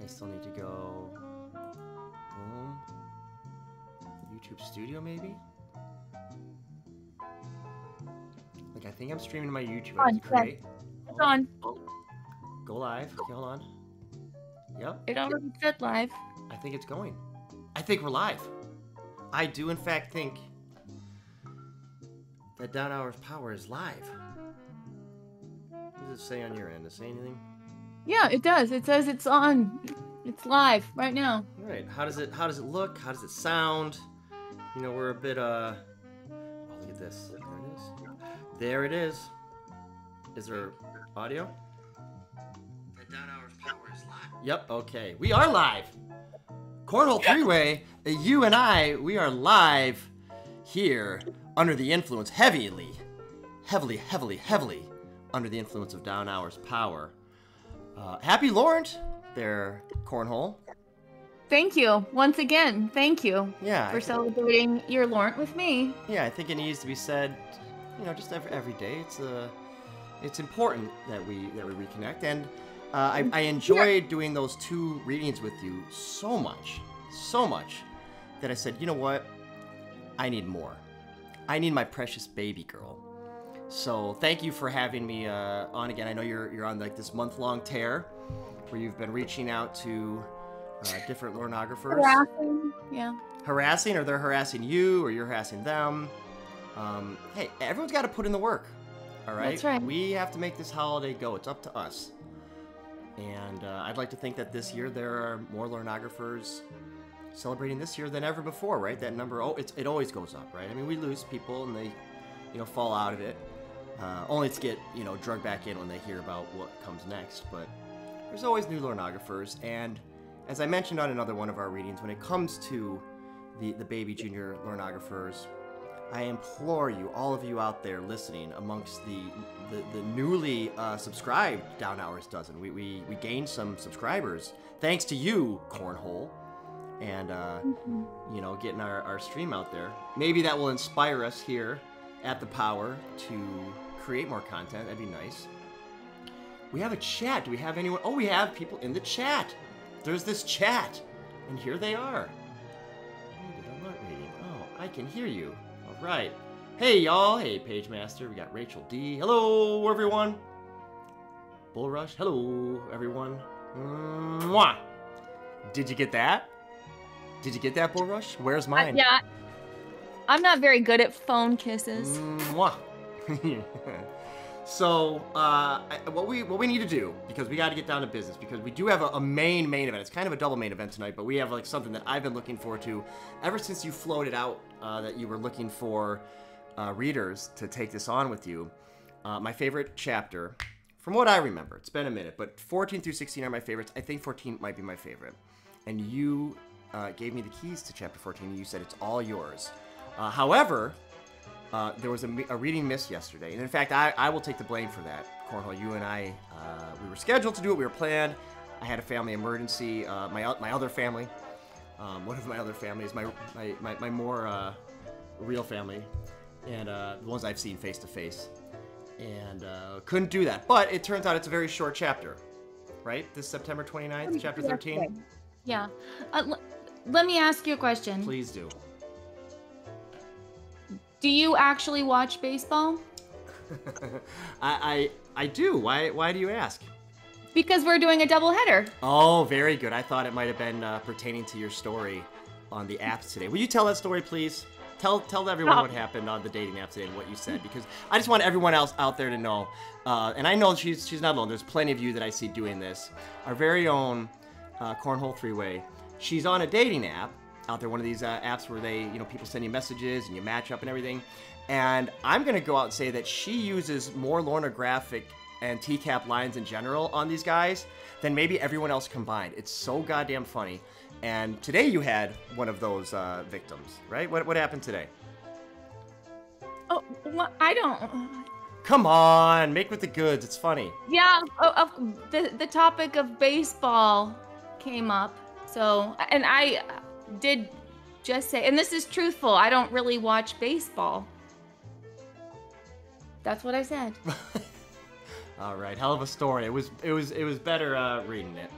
I still need to go. Boom. YouTube Studio, maybe? Like, I think I'm streaming to my YouTube. I create. It's on. Go live. Okay, hold on. Yep. It already said live. I think it's going. I think we're live. I do, in fact, think that Downhours Power is live. What does it say on your end? Does it say anything? Yeah, it does. It says it's on. It's live right now. All right. How does it look? How does it sound? You know, we're a bit oh, look at this. There it is. There it is. Is there audio? The Downhours Power is live. Yep, okay. We are live. Cornhole3way, you and I, we are live here under the influence, heavily under the influence of Downhours Power. Happy Lornt there, Cornhole. Thank you. Once again, thank you for celebrating your Lornt with me. Yeah, I think it needs to be said, you know, just every day. It's important that we reconnect, and I enjoyed doing those 2 readings with you so much that I said, you know what? I need more. I need my precious baby girl. So thank you for having me on again. I know you're on like this month-long tear where you've been reaching out to different Lornographers. Harassing, yeah. Harassing, or they're harassing you, or you're harassing them. Hey, everyone's got to put in the work. All right? That's right. We have to make this holiday go. It's up to us. And I'd like to think that this year there are more Lornographers celebrating this year than ever before, right? That number, it always goes up, right? I mean, we lose people and they, you know, fall out of it, only to get, you know, drugged back in when they hear about what comes next. But there's always new Lornographers, and as I mentioned on another one of our readings, when it comes to the baby junior Lornographers, I implore you, all of you out there listening, amongst the newly subscribed Downhours Dozen. We gained some subscribers thanks to you, Cornhole, and you know, getting our stream out there. Maybe that will inspire us here at the Power to create more content. That'd be nice. We have a chat. Do we have anyone? Oh, we have people in the chat. There's this chat, and here they are. Oh, I can hear you. All right. Hey, y'all. Hey, Page Master. We got Rachel D. Hello, everyone. Bullrush. Hello, everyone. Mwah. Did you get that? Did you get that, Bullrush? Where's mine? Yeah. I'm not very good at phone kisses. Mwah. So, what we need to do, because we got to get down to business, because we do have a main event. It's kind of a double main event tonight, but we have like something that I've been looking forward to ever since you floated out that you were looking for readers to take this on with you. My favorite chapter, from what I remember, it's been a minute, but 14 through 16 are my favorites. I think 14 might be my favorite. And you gave me the keys to chapter 14, and you said it's all yours. However, there was a reading miss yesterday, and in fact, I will take the blame for that. Cornhole, you and I, we were scheduled to do it. We were planned. I had a family emergency. My other family, one of my other families, my more real family, and the ones I've seen face to face, and couldn't do that. But it turns out it's a very short chapter, right? This September 29th, chapter 13. Yeah. Let me ask you a question. Please do. Do you actually watch baseball? I do. Why do you ask? Because we're doing a doubleheader. Oh, very good. I thought it might have been pertaining to your story on the apps today. Will you tell that story, please? Tell everyone what happened on the dating app today and what you said, because I just want everyone else out there to know. And I know she's not alone. There's plenty of you that I see doing this. Our very own Cornhole3way. She's on a dating app out there, one of these apps where they, you know, people send you messages and you match up and everything. And I'm gonna go out and say that she uses more Lornographic and TCAP lines in general on these guys than maybe everyone else combined. It's so goddamn funny. And today you had one of those victims, right? What happened today? Oh, well, I don't. Come on, make with the goods. It's funny. Yeah, the topic of baseball came up. So, and I did just say, and this is truthful, I don't really watch baseball. That's what I said. All right, hell of a story. It was better reading it.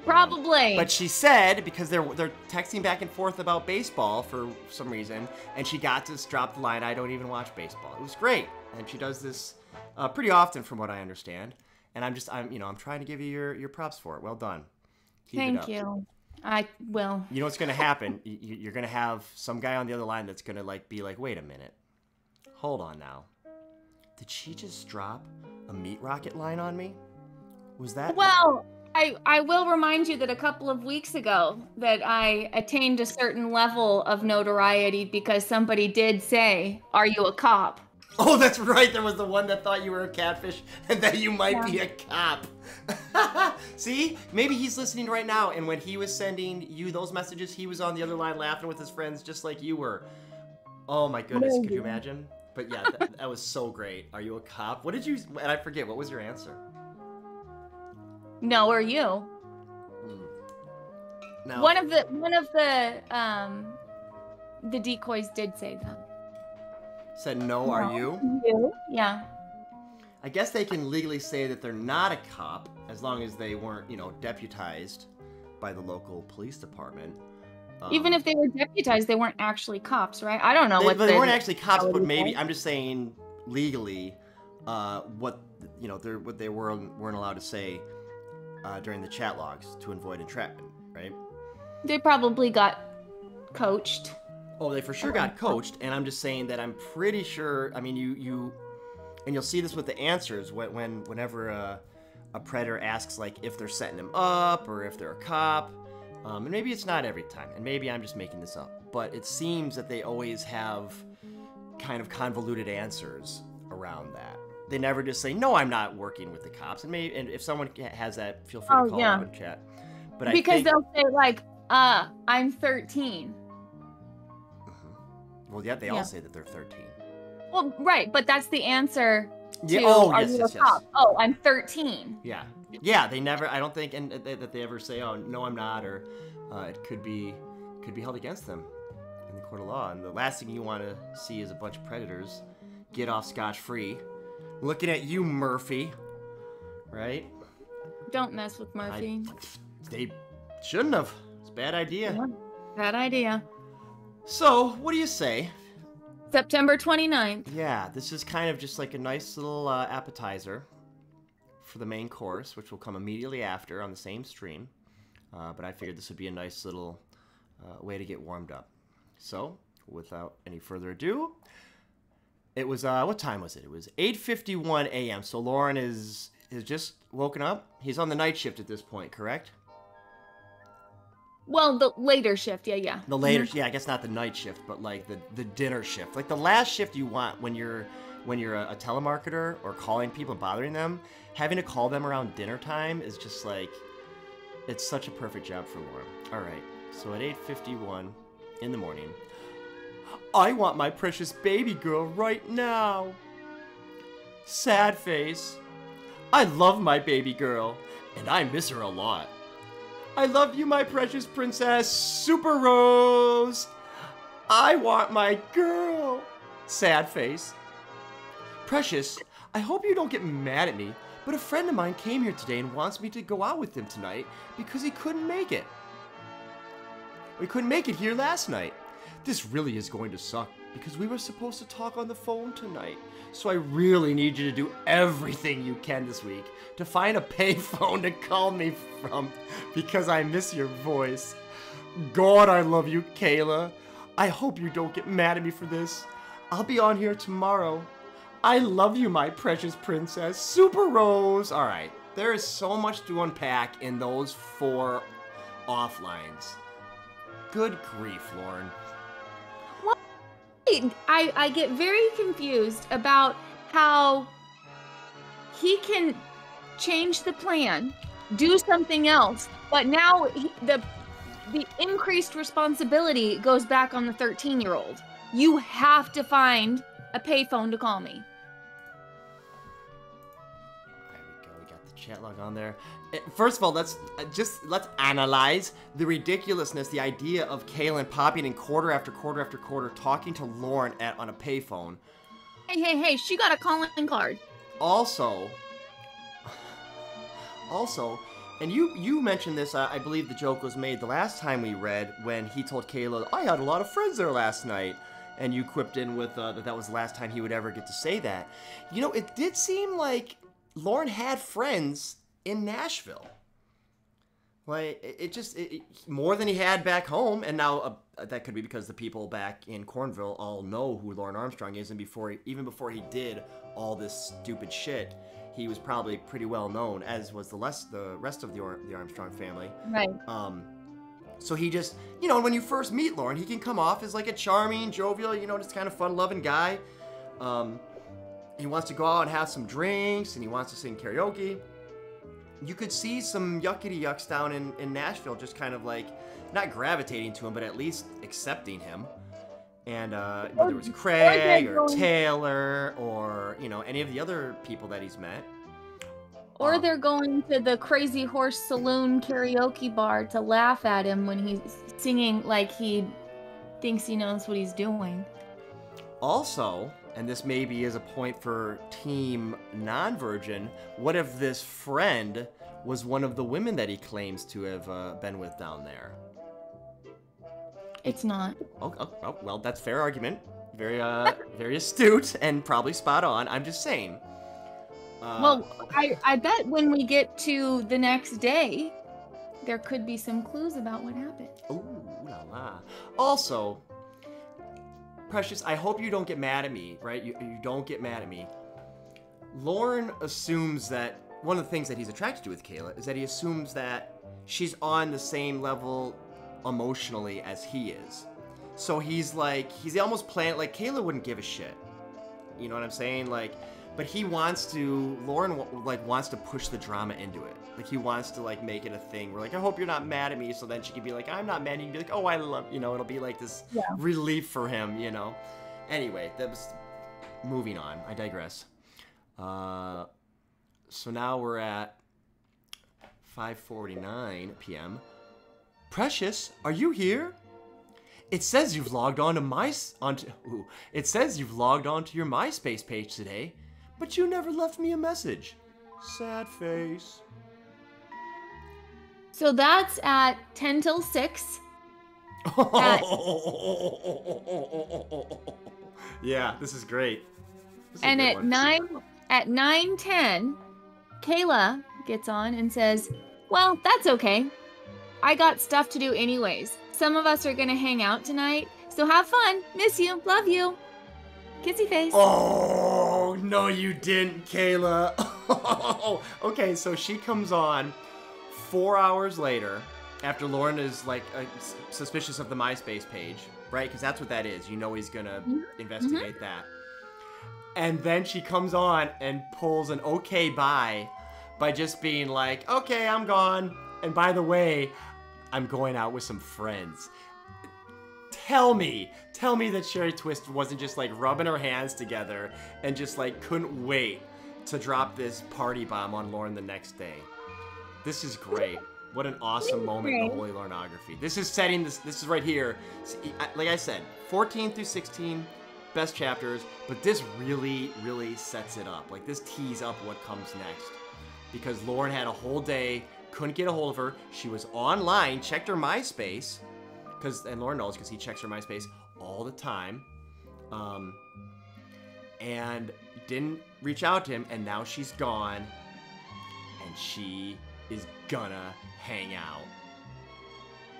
Probably. But she said, because they're texting back and forth about baseball for some reason, and she got to drop the line, I don't even watch baseball. It was great. And she does this pretty often from what I understand. And I'm trying to give you your props for it. Well done. Keep it up. Thank you. I will. You know what's going to happen? You're going to have some guy on the other line that's going to be like, wait a minute. Hold on now. Did she just drop a meat rocket line on me? Was that? Well, I will remind you that a couple of weeks ago that I attained a certain level of notoriety because somebody did say, "Are you a cop?" Oh, that's right. There was the one that thought you were a catfish and that you might be a cop. See? Maybe he's listening right now, and when he was sending you those messages, he was on the other line laughing with his friends just like you were. Oh my goodness, could you imagine? But yeah, that was so great. Are you a cop? What did you, and I forget, what was your answer? No, are you? No. One of the decoys did say that. Said no, are you? You? Yeah. I guess they can legally say that they're not a cop as long as they weren't, deputized by the local police department. Even if they were deputized, they weren't actually cops, right? I don't know they weren't actually cops, but maybe I'm just saying legally, what they weren't allowed to say during the chat logs to avoid entrapment, right? They probably got coached. Oh, they for sure got coached, and I'm just saying that I'm pretty sure. I mean, and you'll see this with the answers whenever a predator asks like if they're setting him up or if they're a cop. And maybe it's not every time, and maybe I'm just making this up, but it seems that they always have kind of convoluted answers around that. They never just say, no, I'm not working with the cops. And if someone has that, feel free to call out in chat. But because they'll say like, I'm 13. Well, yeah, they all say that they're 13. Well, right, but that's the answer to, are you a cop? Oh, I'm 13. Yeah. Yeah, they never, I don't think that they ever say, oh, no, I'm not, or it could be held against them in the court of law. And the last thing you want to see is a bunch of predators get off scotch-free. Looking at you, Murphy, right? Don't mess with Murphy. They shouldn't have. It's a bad idea. Yeah, bad idea. So, what do you say? September 29th. Yeah, this is kind of just like a nice little appetizer for the main course, which will come immediately after on the same stream. But I figured this would be a nice little way to get warmed up. So, without any further ado, it was, what time was it? It was 8:51 a.m. So Lauren has just woken up. He's on the night shift at this point, correct? Well, the later shift, yeah. The later, yeah, I guess not the night shift, but like the dinner shift. Like the last shift you want when you're a telemarketer or calling people and bothering them, having to call them around dinner time is just like, it's such a perfect job for Lauren. All right, so at 8:51 in the morning, I want my precious baby girl right now. Sad face. I love my baby girl, and I miss her a lot. I love you, my precious princess, Super Rose. I want my girl. Sad face. Precious, I hope you don't get mad at me, but a friend of mine came here today and wants me to go out with him tonight because he couldn't make it. We couldn't make it here last night. This really is going to suck because we were supposed to talk on the phone tonight. So I really need you to do everything you can this week to find a payphone to call me from because I miss your voice. God, I love you, Kayla. I hope you don't get mad at me for this. I'll be on here tomorrow. I love you, my precious princess, Super Rose. All right, there is so much to unpack in those 4 offlines. Good grief, Lauren. I get very confused about how he can change the plan, do something else, but now the increased responsibility goes back on the 13-year-old. You have to find a payphone to call me. There we go. We got the chat log on there. First of all, let's analyze the ridiculousness, the idea of Kaylin popping in quarter after quarter after quarter, talking to Lauren on a payphone. Hey, she got a calling card. Also, And you mentioned this, I believe the joke was made the last time we read when he told Kayla, I had a lot of friends there last night. And you quipped in with that was the last time he would ever get to say that. You know, it did seem like Lauren had friends in Nashville. Like, it just, more than he had back home. And now that could be because the people back in Cornville all know who Lauren Armstrong is. And even before he did all this stupid shit, he was probably pretty well known, as was the rest of the Armstrong family. Right. So he just, you know, when you first meet Lauren, he can come off as like a charming, jovial, you know, just kind of fun-loving guy. He wants to go out and have some drinks, and he wants to sing karaoke. You could see some yuckity-yucks down in Nashville just kind of like, not gravitating to him, but at least accepting him. And whether it was Craig or Taylor or, you know, any of the other people that he's met. Or they're going to the Crazy Horse Saloon karaoke bar to laugh at him when he's singing like he thinks he knows what he's doing. Also, and this maybe is a point for Team Non-Virgin, what if this friend was one of the women that he claims to have been with down there? It's not. Oh, well, that's fair argument. Very, very astute and probably spot on. I'm just saying. Well, I bet when we get to the next day, there could be some clues about what happened. Ooh la la. Also, Precious, I hope you don't get mad at me, right? You don't get mad at me. Lauren assumes that one of the things that he's attracted to with Kayla is that he assumes that she's on the same level emotionally as he is. So he's almost playing like Kayla wouldn't give a shit. You know what I'm saying? Like, but Lauren wants to push the drama into it. Like, he wants to like make it a thing where like, I hope you're not mad at me, so then she can be like, I'm not mad, and you can be like, oh, I love, you know, it'll be like this relief for him, you know. Anyway, that was moving on. I digress. So now we're at 5:49 p.m. Precious, are you here? It says you've logged on to It says you've logged on to your MySpace page today, but you never left me a message. Sad face. So that's at 10 till 6. Yeah, this is great. And at 9:10, Kayla gets on and says, well, that's okay. I got stuff to do anyways. Some of us are gonna hang out tonight, so have fun. Miss you. Love you. Kissy face. Oh, no you didn't, Kayla. Okay, so she comes on 4 hours later, after Lauren is like suspicious of the MySpace page, right? Because that's what that is. You know he's gonna investigate that. And then she comes on and pulls an okay by just being like, okay, I'm gone. And by the way, I'm going out with some friends. Tell me that Sherry Twist wasn't just like rubbing her hands together and just like couldn't wait to drop this party bomb on Lauren the next day. This is great. What an awesome moment in the Holy Lornography. This is setting this is right here. Like I said, 14 through 16, best chapters, but this really, really sets it up. Like, this tees up what comes next. Because Lauren had a whole day, couldn't get a hold of her. She was online, checked her MySpace, and Lauren knows because he checks her MySpace all the time, and didn't reach out to him, and now she's gone, and she is gonna hang out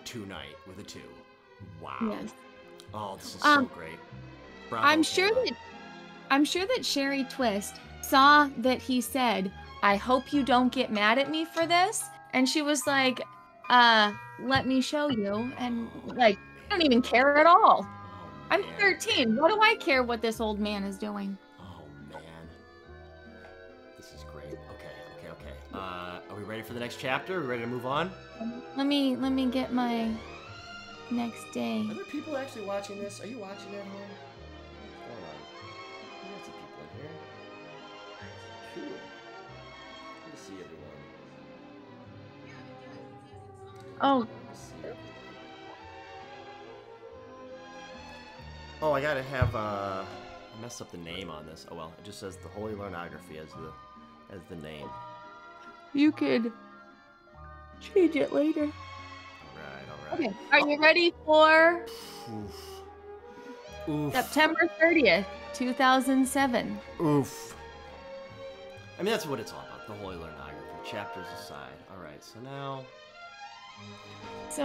tonight with a 2. Wow. Yes. Oh, this is so great. Bravo, I'm sure that Sherry Twist saw that he said, I hope you don't get mad at me for this. And she was like, let me show you. And like, I don't even care at all. I'm 13. What do I care what this old man is doing? Oh, man. This is great. Okay. Are we ready for the next chapter? Are we ready to move on? Let me get my next day. Are there people actually watching this? Are you watching at home? Hold on. Lots of people in here. Cool. Good to see everyone. Oh. Oh, I gotta have I messed up the name on this. Oh well, it just says the Holy Lornography as the name. You could change it later. All right. Okay. Are you ready for Oof. September 30th, 2007? Oof. I mean, that's what it's all about, the Holy Lornography, chapters aside. All right, so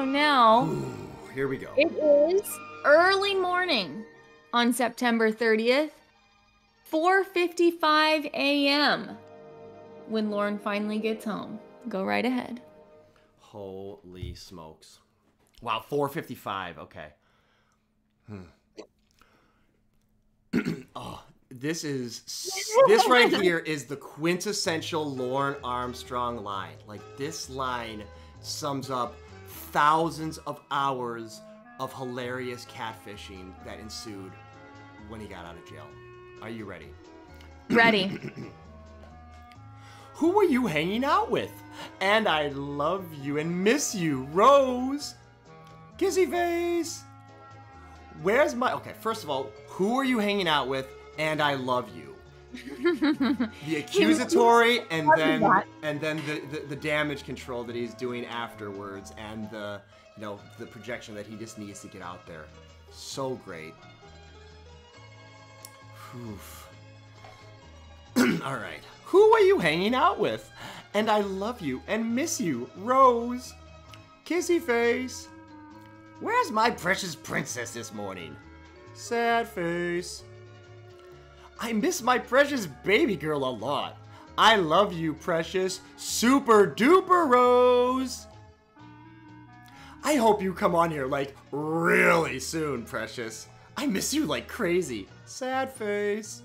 now... Ooh, here we go. It is early morning on September 30th, 4:55 a.m. when Lauren finally gets home. Go right ahead. Holy smokes. Wow, 4:55, okay. Oh, this right here is the quintessential Lauren Armstrong line. Like, this line sums up thousands of hours of hilarious catfishing that ensued when he got out of jail. Are you ready? Ready. Who were you hanging out with? And I love you and miss you, Rose. Kissy face. Where's my... Okay, first of all, who are you hanging out with? And I love you. The accusatory and then the damage control that he's doing afterwards, and the projection that he just needs to get out there. So great. All right. Who are you hanging out with? And I love you and miss you, Rose. Kissy face. Where's my precious princess this morning? Sad face. I miss my precious baby girl a lot. I love you, precious super duper Rose. I hope you come on here like really soon, precious. I miss you like crazy. Sad face.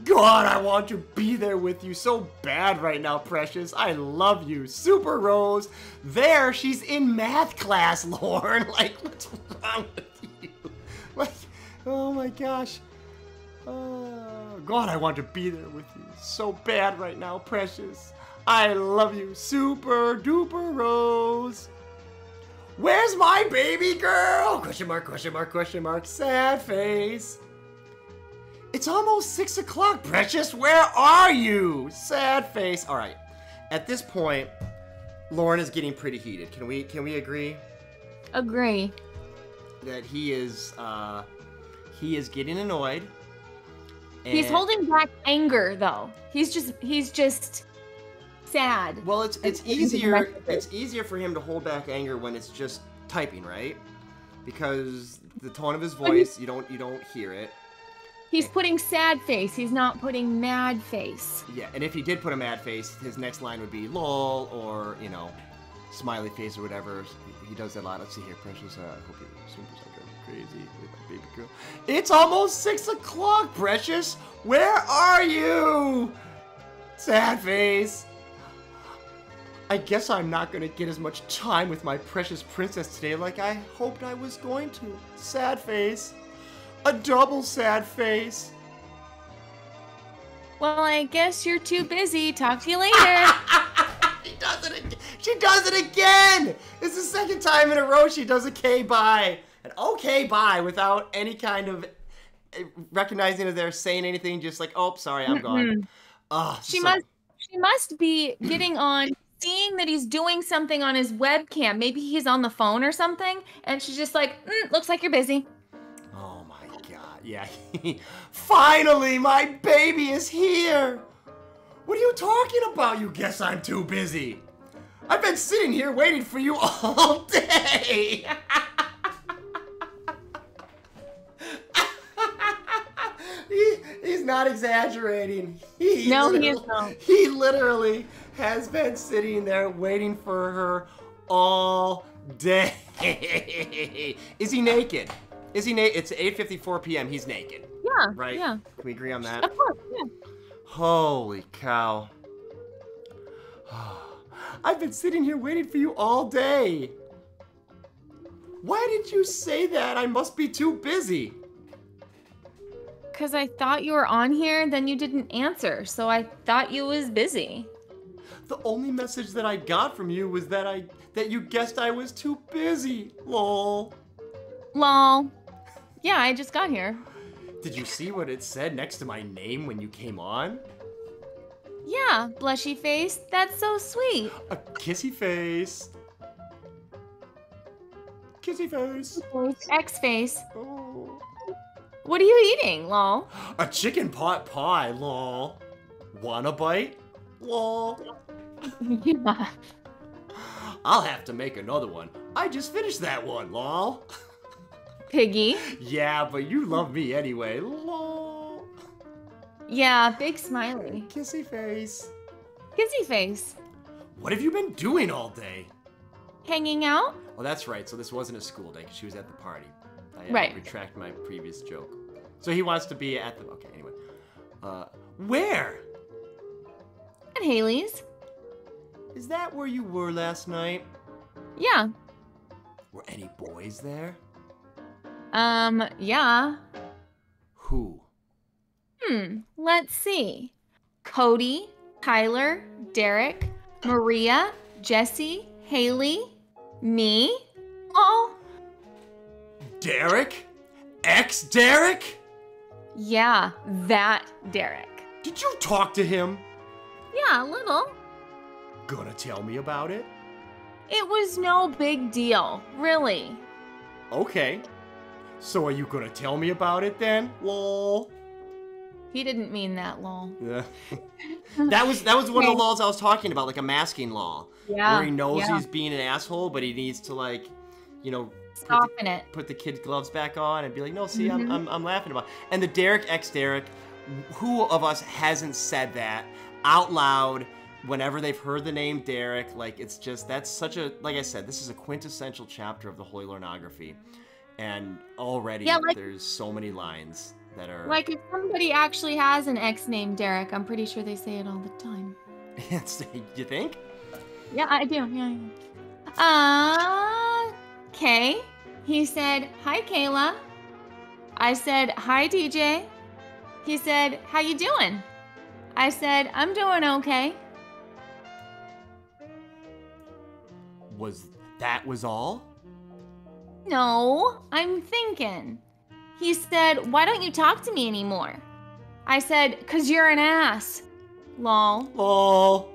God, I want to be there with you so bad right now, precious. I love you. Super Rose. There, she's in math class, Lauren. Like, what's wrong with you? Like, oh my gosh. God, I want to be there with you so bad right now, precious. I love you. Super duper Rose. Where's my baby girl? Question mark, question mark, question mark. Sad face. It's almost 6 o'clock, precious. Where are you? Sad face. All right. At this point, Lauren is getting pretty heated. Can we agree? Agree. That he is getting annoyed. He's holding back anger, though. He's just sad. Well, it's easier for him to hold back anger when it's just typing, right? Because the tone of his voice, you don't hear it. He's putting sad face. He's not putting mad face. Yeah, and if he did put a mad face, his next line would be lol or, smiley face or whatever. He does that a lot. Let's see here, precious. I hope you're super crazy with my baby girl. It's almost 6 o'clock, precious. Where are you? Sad face. I guess I'm not going to get as much time with my precious princess today like I hoped I was going to. Sad face. A double sad face. Well, I guess you're too busy. Talk to you later. She does it again. It's the second time in a row she does a K bye. An okay bye without any kind of recognizing that they're saying anything. Just like, oh, sorry, I'm gone. She must be getting on, seeing that he's doing something on his webcam. Maybe he's on the phone or something, and she's just like, looks like you're busy. Oh my God, yeah. Finally, my baby is here. What are you talking about? You guess I'm too busy. I've been sitting here waiting for you all day. He's not exaggerating. He is not. He literally has been sitting there waiting for her all day. Is he naked? Is he naked? It's 8:54 p.m. He's naked. Yeah. Right? Yeah. Can we agree on that? Of course, yeah. Holy cow. I've been sitting here waiting for you all day. Why did you say that? I must be too busy. Because I thought you were on here, then you didn't answer, so I thought you was busy. The only message that I got from you was that you guessed I was too busy. Lol. Lol. Yeah, I just got here. Did you see what it said next to my name when you came on? Yeah, blushy face. That's so sweet. A kissy face. Kissy face. X face. Oh. What are you eating, lol? A chicken pot pie, lol. Want a bite? Lol. Yeah. I'll have to make another one. I just finished that one, lol. Piggy. Yeah, but you love me anyway, lol. Yeah, big smiley. Kissy face. Kissy face. What have you been doing all day? Hanging out? Oh, that's right. So this wasn't a school day because she was at the party. I Right. retract my previous joke. So he wants to be at the... Okay, anyway. Where? At Haley's. Is that where you were last night? Yeah. Were any boys there? Yeah. Who? Let's see. Cody, Tyler, Derek, Maria, Jesse, Haley, me. Oh, Derek? Ex-Derek? yeah, that Derek. Did you talk to him? Yeah, a little. Gonna tell me about it? It was no big deal, really. Okay. So are you gonna tell me about it then? Lol. He didn't mean that, lol. Yeah. that was one of the laws I was talking about, like a masking law. Yeah. Where he knows yeah. he's being an asshole, but he needs to, like, you know, Soften it. put the kid gloves back on and be like, no, see, I'm laughing about it. And the Derek ex-Derek, who of us hasn't said that out loud whenever they've heard the name Derek? Like, it's just, that's such a, like I said, this is a quintessential chapter of the Holy Lornography. And already there's so many lines that are... Like, if somebody actually has an ex named Derek, I'm pretty sure they say it all the time. You think? Yeah, I do. Yeah. Okay. He said, hi, Kayla. I said, hi, DJ. He said, how you doing? I said, I'm doing okay. That was all? No, I'm thinking. He said, why don't you talk to me anymore? I said, 'cause you're an ass. Lol. Lol.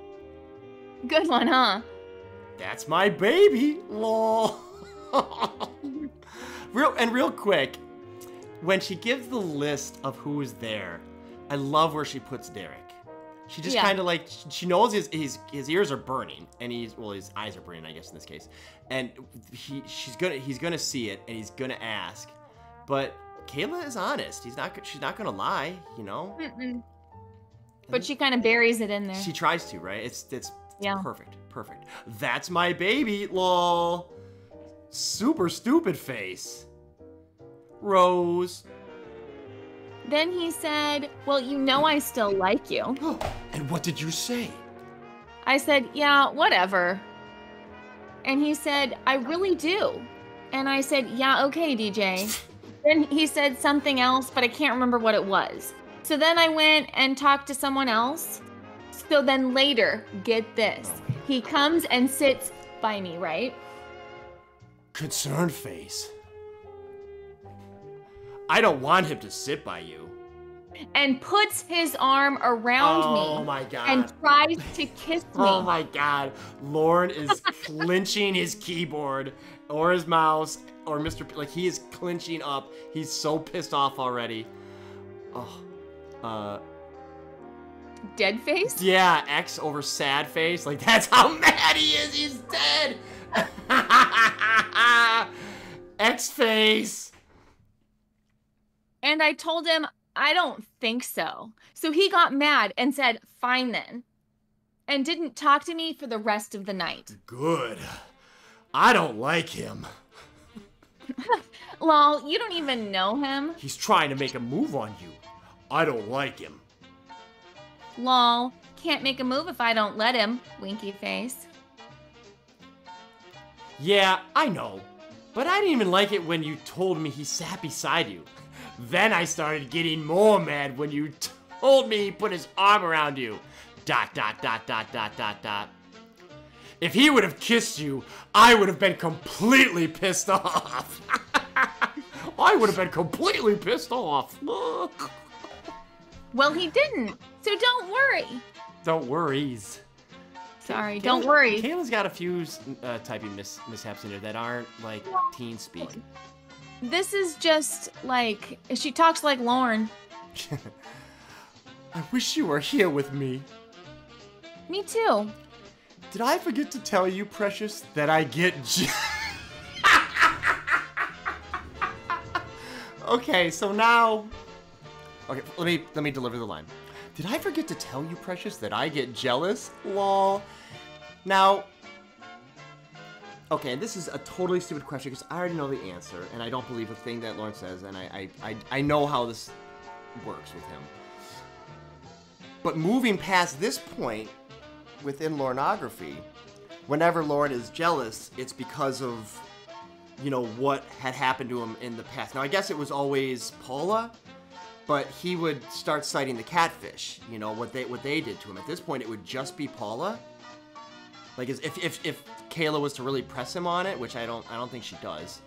Good one, huh? That's my baby. Lol. Real quick, when she gives the list of who's there, I love where she puts Derek. She just kind of like, she knows his ears are burning, and his eyes are burning, I guess in this case, and he's gonna see it, and he's gonna ask, but Kayla is honest. She's not gonna lie, you know. But she kind of buries it in there. She tries to, right? It's perfect. That's my baby, lol. Super stupid face. Rose. Then he said, well, you know I still like you. And what did you say? I said, yeah, whatever. And he said, I really do. And I said, yeah, okay, DJ. Then he said something else, but I can't remember what it was. So then I went and talked to someone else. So then later, get this, he comes and sits by me, right? Concerned face. I don't want him to sit by you. And puts his arm around me. Oh my God. And tries to kiss me. Oh my God. Lorne is clenching his keyboard or his mouse or like he is clenching up. He's so pissed off already. Oh. Dead face? Yeah, X over sad face. Like, that's how mad he is. He's dead. X face. And I told him, I don't think so. So he got mad and said, fine then. And didn't talk to me for the rest of the night. Good. I don't like him. Lol, you don't even know him. He's trying to make a move on you. I don't like him. Lol, can't make a move if I don't let him. Winky face. Yeah, I know. But I didn't even like it when you told me he sat beside you. Then I started getting more mad when you told me he put his arm around you. ... If he would have kissed you, I would have been completely pissed off. I would have been completely pissed off. Well, he didn't, so don't worry. Don't worry. Sorry, don't worry. Kayla's got a few typing mishaps in there that aren't like teen speak. This is just like, she talks like Lauren. I wish you were here with me. Me too. Did I forget to tell you, Precious, that I get Okay, so now... Okay, let me deliver the line. Did I forget to tell you, Precious, that I get jealous? Lol. Now... Okay, this is a totally stupid question because I already know the answer, and I don't believe a thing that Lauren says, and I know how this works with him. But moving past this point, within Lornography, whenever Lauren is jealous, it's because of, you know, what had happened to him in the past. Now, I guess it was always Paula, but he would start citing the catfish, you know, what they did to him. At this point, it would just be Paula. Like, if Kayla was to really press him on it, which I don't think she does,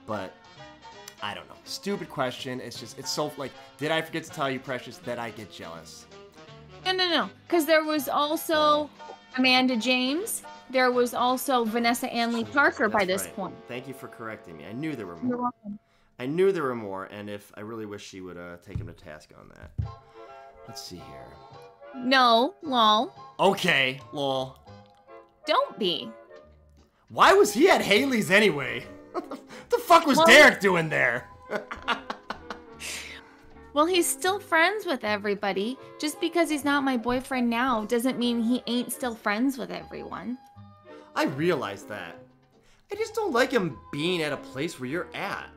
but I don't know. Stupid question. It's so, like, did I forget to tell you, Precious, that I get jealous? No. Because there was also Amanda James. There was also Vanessa Anley Parker by this point. Thank you for correcting me. I knew there were more. You're welcome. I knew there were more, and I really wish she would take him to task on that. Let's see here. No, lol. Okay, lol. Don't be. Why was he at Haley's anyway? The fuck was Derek doing there? Well, he's still friends with everybody. Just because he's not my boyfriend now doesn't mean he ain't still friends with everyone. I realize that. I just don't like him being at a place where you're at.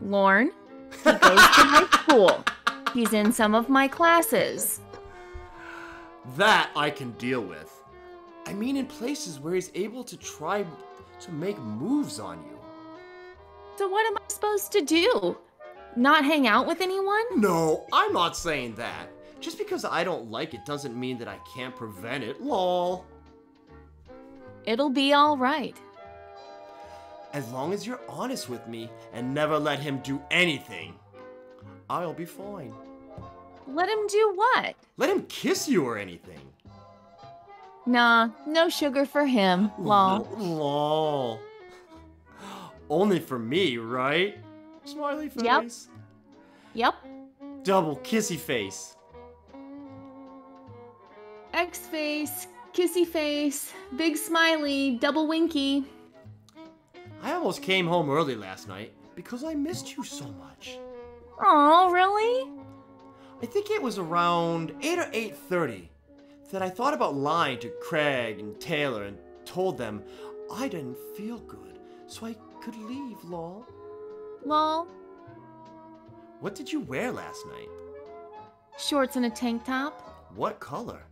Lorne, he goes to my school. He's in some of my classes. That I can deal with. I mean in places where he's able to try to make moves on you. So what am I supposed to do? Not hang out with anyone? No, I'm not saying that. Just because I don't like it doesn't mean that I can't prevent it, lol. It'll be all right. As long as you're honest with me and never let him do anything, I'll be fine. Let him do what? Let him kiss you or anything. Nah, no sugar for him, lol. Lol. Only for me, right? Smiley face. Yep. Double kissy face. X face, kissy face, big smiley, double winky. I almost came home early last night because I missed you so much. Oh, really? I think it was around 8 or 8:30 that I thought about lying to Craig and Taylor and told them I didn't feel good, so I could leave, lol. Lol. What did you wear last night? Shorts and a tank top. What color?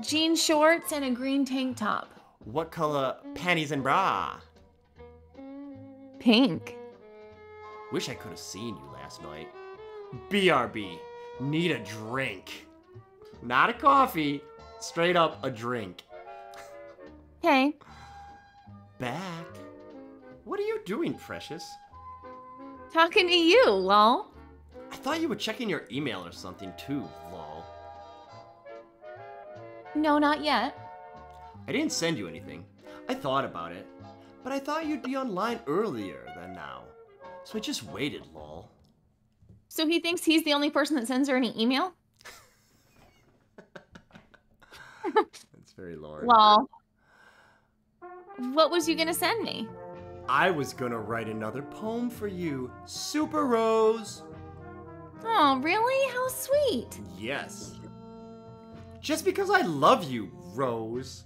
Jean shorts and a green tank top. What color panties and bra? Pink. Wish I could have seen you last night. BRB. Need a drink. Not a coffee. Straight up a drink. Hey. Back. What are you doing, Precious? Talking to you, lol. I thought you were checking your email or something too, lol. No, not yet. I didn't send you anything. I thought about it, but I thought you'd be online earlier than now. So I just waited, lol. So he thinks he's the only person that sends her any email? That's very Lauren. Lol. What was you gonna send me? I was gonna write another poem for you, Super Rose. Oh, really? How sweet. Yes. Just because I love you, Rose.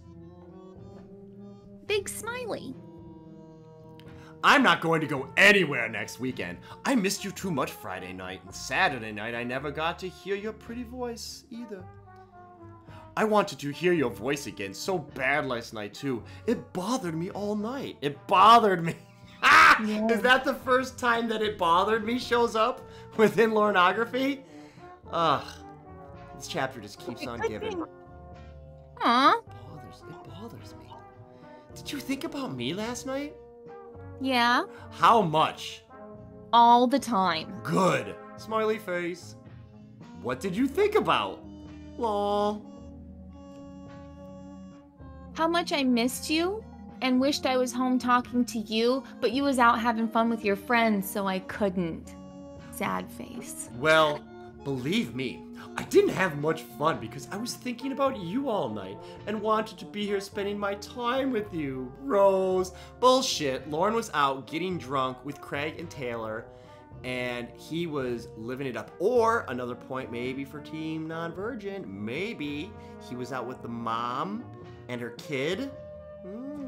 Big smiley. I'm not going to go anywhere next weekend. I missed you too much Friday night, and Saturday night I never got to hear your pretty voice either. I wanted to hear your voice again so bad last night too. It bothered me all night. It bothered me. Yeah. Is that the first time that it bothered me shows up within Lornography? Ugh. This chapter just keeps on giving. Aw. It bothers me. Did you think about me last night? Yeah. How much? All the time. Good. Smiley face. What did you think about? Lol. How much I missed you and wished I was home talking to you, but you was out having fun with your friends, so I couldn't. Sad face. Well, believe me, I didn't have much fun because I was thinking about you all night and wanted to be here spending my time with you. Rose. Bullshit. Lauren was out getting drunk with Craig and Taylor, and he was living it up. Or, another point maybe for Team Non-Virgin, maybe he was out with the mom and her kid.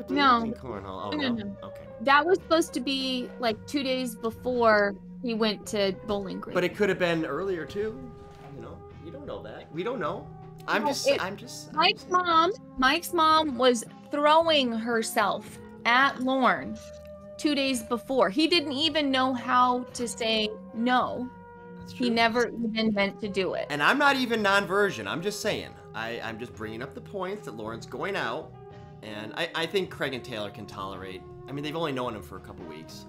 No. Cornhole. Oh, No. Okay. That was supposed to be like 2 days before he went to Bowling Green. But it could have been earlier too. You know, you don't know that. We don't know. Mike's mom was throwing herself at Lorne 2 days before. He didn't even know how to say no. That's true. He never even meant to do it. And I'm not even non-virgin. I'm just saying. I'm just bringing up the points that Lauren's going out. And I think Craig and Taylor can tolerate. I mean, they've only known him for a couple weeks.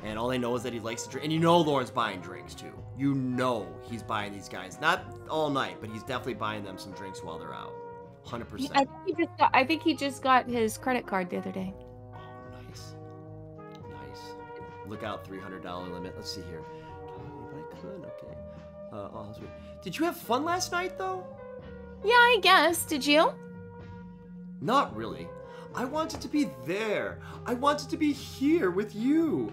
And all they know is that he likes to drink. And you know Lauren's buying drinks, too. You know he's buying these guys. Not all night, but he's definitely buying them some drinks while they're out. 100%. I think he just got his credit card the other day. Oh, nice. Nice. Look out, $300 limit. Let's see here. But I could, okay. Did you have fun last night, though? Yeah, I guess. Did you? Not really. I wanted to be there. I wanted to be here with you.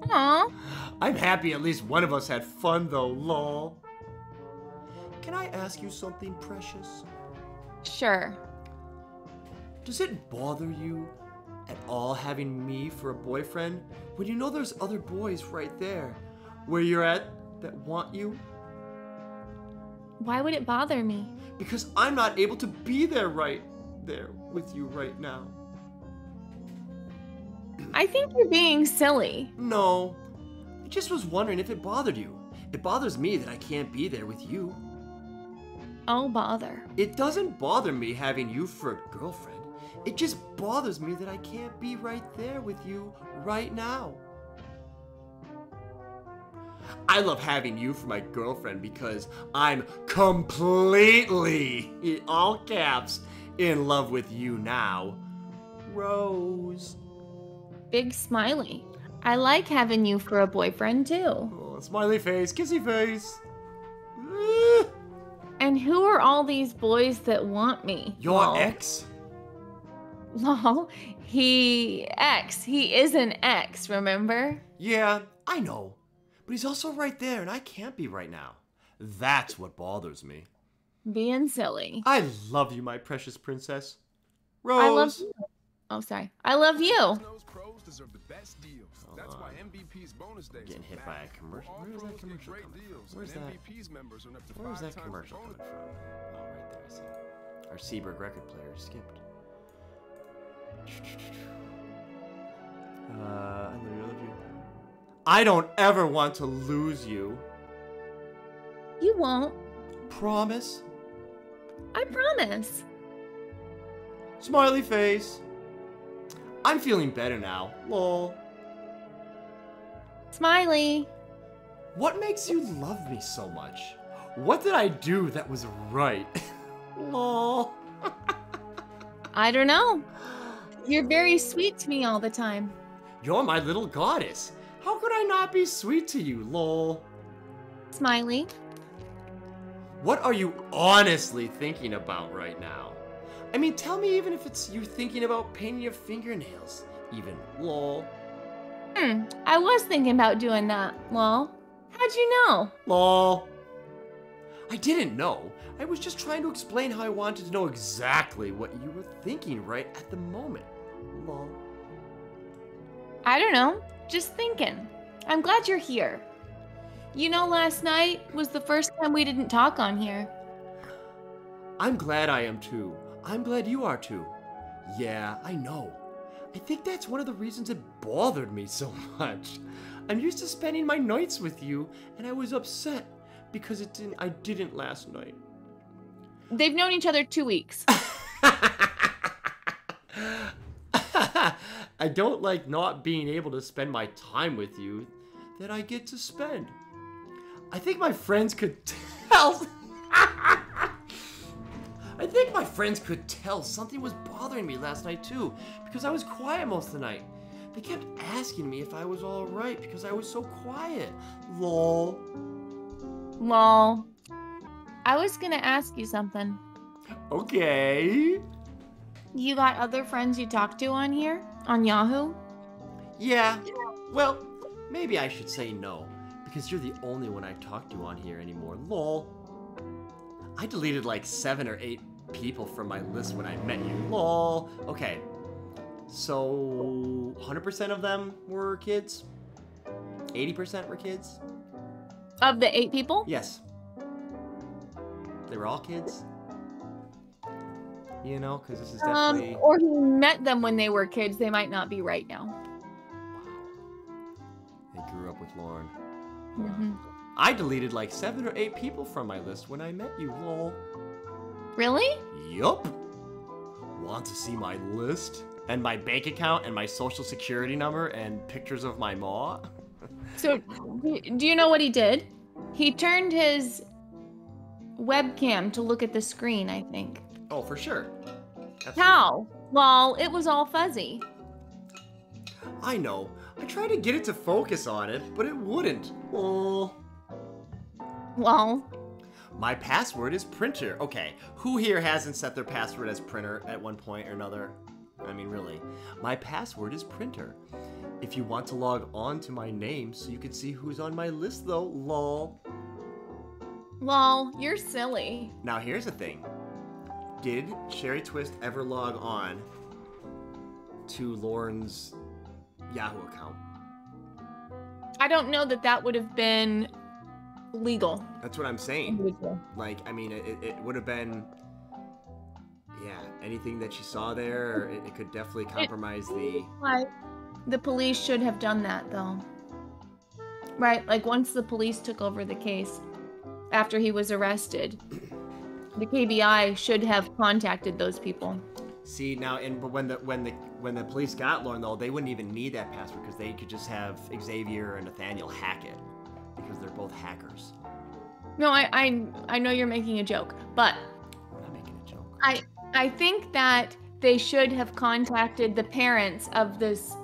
Aww. I'm happy at least one of us had fun, though, lol. Can I ask you something, precious? Sure. Does it bother you at all having me for a boyfriend when you know there's other boys right there where you're at that want you? Why would it bother me? Because I'm not able to be there right there with you right now. I think you're being silly. No, I just was wondering if it bothered you. It bothers me that I can't be there with you. Oh, bother. It doesn't bother me having you for a girlfriend. It just bothers me that I can't be right there with you right now. I love having you for my girlfriend because I'm completely, in all caps, in love with you now. Rose. Big smiley. I like having you for a boyfriend, too. Oh, smiley face, kissy face. And who are all these boys that want me? Your ex? Lol. He is an ex, remember? Yeah, I know. But he's also right there, and I can't be right now. That's what bothers me. Being silly. I love you, my precious princess. Rose. I love you. Oh, sorry. I love you. That's why MVP's bonus days Getting hit by a commercial. Where is that commercial coming from? Where's that? Where's that commercial coming from? Oh, right there. I see. Our Seaberg record player skipped. I love you. I don't ever want to lose you. You won't. Promise? I promise. Smiley face. I'm feeling better now. Lol. Smiley. What makes you love me so much? What did I do that was right? Lol. I don't know. You're very sweet to me all the time. You're my little goddess. How could I not be sweet to you, lol? Smiley. What are you honestly thinking about right now? I mean, tell me even if it's you thinking about painting your fingernails, even, lol. I was thinking about doing that, lol. How'd you know? Lol. I didn't know. I was just trying to explain how I wanted to know exactly what you were thinking right at the moment, lol. I don't know. Just thinking. I'm glad you're here. You know, last night was the first time we didn't talk on here. I'm glad I am too. I'm glad you are too. Yeah, I know. I think that's one of the reasons it bothered me so much. I'm used to spending my nights with you, and I was upset because I didn't last night. They've known each other 2 weeks. I don't like not being able to spend my time with you that I get to spend. I think my friends could tell. I think my friends could tell something was bothering me last night too, because I was quiet most of the night. They kept asking me if I was all right because I was so quiet. Lol. Lol. I was gonna ask you something. Okay. You got other friends you talk to on here? On Yahoo? Yeah. Well, maybe I should say no, because you're the only one I talk to on here anymore. Lol. I deleted like 7 or 8 people from my list when I met you. Lol. Okay. So 100% of them were kids? 80% were kids? Of the 8 people? Yes. They were all kids? You know, because this is definitely... Or he met them when they were kids. They might not be right now. They grew up with Lauren. Mm-hmm. I deleted like 7 or 8 people from my list when I met you, lol. Really? Yup. Want to see my list? And my bank account and my social security number and pictures of my ma? So, do you know what he did? He turned his webcam to look at the screen, I think. Oh, for sure. Absolutely. How? Well, it was all fuzzy. I know. I tried to get it to focus on it, but it wouldn't. Oh. Well, My password is printer. Okay, who here hasn't set their password as printer at one point or another? I mean, really. My password is printer. If you want to log on to my name so you can see who's on my list, though, lol. lol, you're silly. Now, here's the thing. Did Sherry Twist ever log on to Lauren's Yahoo account? I don't know that that would have been legal. That's what I'm saying. Legal. Like, I mean, it would have been, yeah, anything that she saw there, it could definitely compromise the... Like, the police should have done that, though. Right? Like, once the police took over the case, after he was arrested, the KBI should have contacted those people. See, now, but when the police got Lauren, though, they wouldn't even need that password because they could just have Xavier and Nathaniel hack it because they're both hackers. No, I know you're making a joke, but I'm not making a joke. I think that they should have contacted the parents of this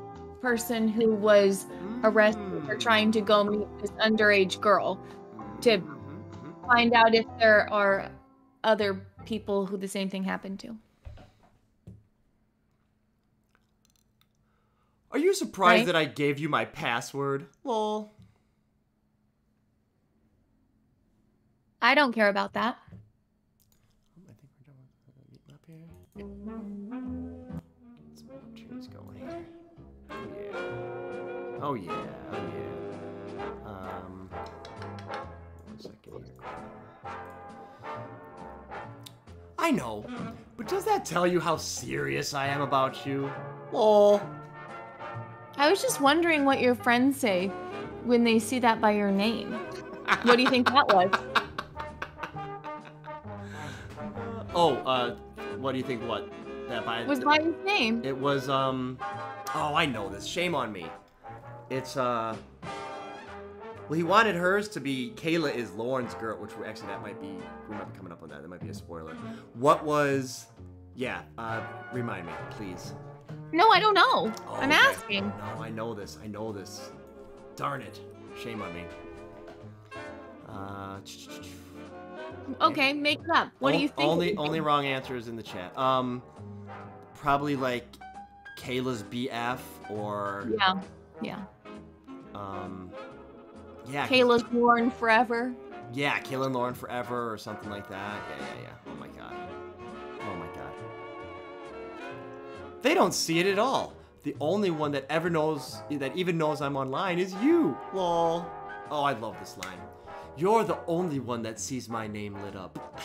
person who was arrested for trying to go meet this underage girl to find out if there are other people who the same thing happened to. Are you surprised Right? that I gave you my password? Lol. I don't care about that. I think we're done with meeting up here. Let's get some trees going here. Yeah. Oh yeah. Oh yeah. One second here. I know, but does that tell you how serious I am about you? Lol. I was just wondering what your friends say when they see that by your name. What do you think that was? What do you think? What that by? Was by his name. It was Oh, I know this. Shame on me. It's Well, he wanted hers to be Kayla is Lauren's girl, which we might be coming up on that. That might be a spoiler. What was? Yeah. Remind me, please. No, I don't know. Oh, I'm okay. asking. No, I know this. I know this. Darn it. Shame on me. Okay, make it up. What do you think? Only wrong answers in the chat. Probably like Kayla's BF or Yeah. Yeah. Yeah. Kayla's Lauren forever. Yeah, Kayla and Lauren forever or something like that. Yeah. Oh my god. Oh my god. They don't see it at all. The only one that even knows I'm online is you. Lol. Oh, I love this line. You're the only one that sees my name lit up.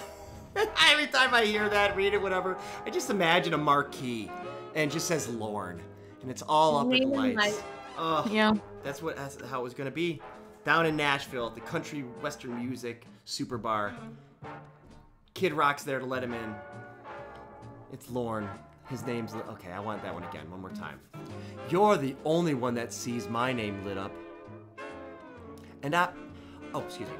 Every time I hear that, read it, whatever, I just imagine a marquee and it just says Lauren, and it's all up in lights. Oh, Yeah. that's how it was gonna be. Down in Nashville at the Country Western Music Super Bar. Kid Rock's there to let him in. It's Lauren. His name's okay. I want that one again, one more time. You're the only one that sees my name lit up, and Oh, excuse me.